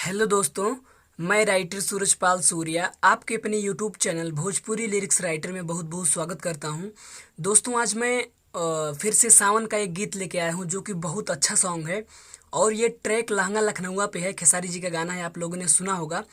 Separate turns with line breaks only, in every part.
Hello दोस्तों, मैं writer Surajpal Surya आपके अपने YouTube channel Bhojpuri lyrics writer में बहुत बहुत स्वागत करता हूं। दोस्तों, आज मैं फिर से सावन का एक गीत लेके आया हूं जो कि बहुत अच्छा सॉन्ग है। और ये ट्रैक लहंगा लखनऊआ पे है, खेसारी जी का गाना है, आप लोगों ने सुना होगा।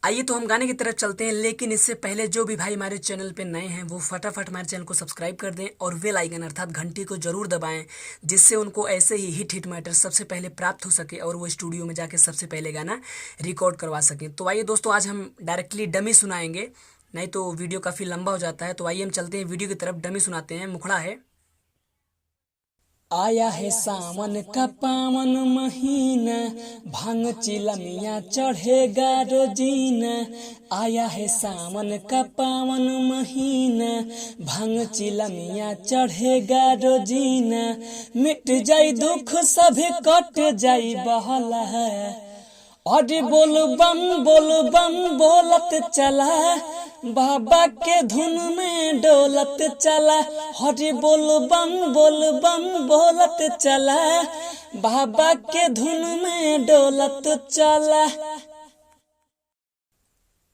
आइए तो हम गाने की तरफ चलते हैं, लेकिन इससे पहले जो भी भाई हमारे चैनल पे नए हैं वो फटाफट हमारे चैनल को सब्सक्राइब कर दें और बेल आइकन अर्थात घंटी को जरूर दबाएं, जिससे उनको ऐसे ही हिट हिट मैटर सबसे पहले प्राप्त हो सके और वो स्टूडियो में जाके सबसे पहले गाना रिकॉर्ड करवा सकें। तो आइए दोस्तों, आज हम डायरेक्टली डमी सुनाएंगे, नहीं तो वीडियो काफ़ी लंबा हो जाता है। तो आइए हम चलते हैं वीडियो की तरफ, डमी सुनाते हैं। मुखड़ा है। आया है सावन का पावन महीना, भांग चिलमिया चढ़ेगा रोजीना। आया है सावन का पावन महीना, भांग चिलमिया चढ़ेगा रोजीना। मिट जाई दुख सभी कट जाई बहला है, अरे बोल बम बोलत चला, बाबा के धुन में डोलत चला। हरे बोल बम बोलत चला, बाबा के धुन में डोलत चला।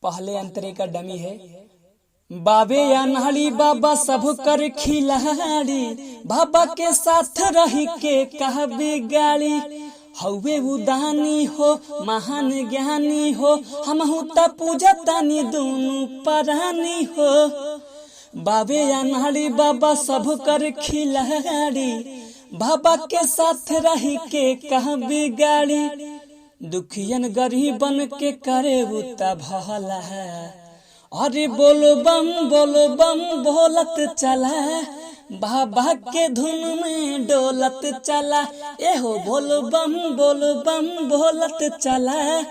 पहले अंतरे का डमी है। बाबे या नाड़ी बाबा सब कर खिलाड़ी, बाबा के साथ रही के कहा बिगाड़ी। हवे उदानी हो महान ज्ञानी हो, हम त पूजा तानी दोनों परानी हो। बाबे या नाड़ी बाबा सब कर खिलाड़ी, बाबा के साथ रही के कहा बिगाड़ी। दुखियन गरीबन के करे उता भला है, अरे बोलो बम बोलत चला, बाबा के धुन में डोलत चला। एहो बोल बम बोलत चला,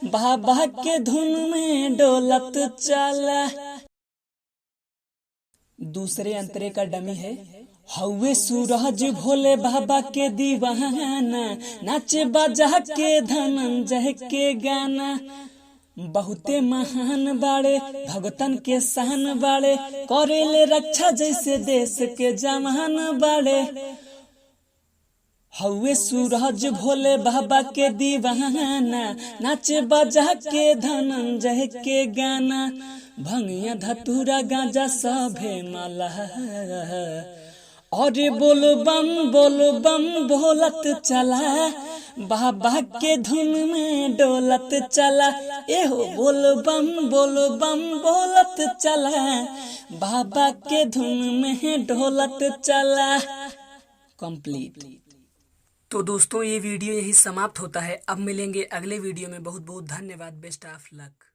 बाबा के धुन में डोलत चला। दूसरे अंतरे का डमी है। हवे सूरज भोले बाबा के दीवाना, नाचे बजा के धनंजय के गाना। बहुते महान बाड़े भगतन के सहन बाड़े, करेले रक्षा जैसे देश के जवान बाड़े। हवे सूरज भोले बाबा के दीवाना, नाचे बजा के धनंजय के गाना। भंगिया धतूरा गांजा सभे माला, अरे बोल बम बोलत चला, बाबा के धुन में डोलत चला। एहो बोल बम बोलत चला, बाबा के धुन में डोलत चला। कंप्लीट। तो दोस्तों, ये वीडियो यही समाप्त होता है। अब मिलेंगे अगले वीडियो में। बहुत बहुत धन्यवाद। Best of luck.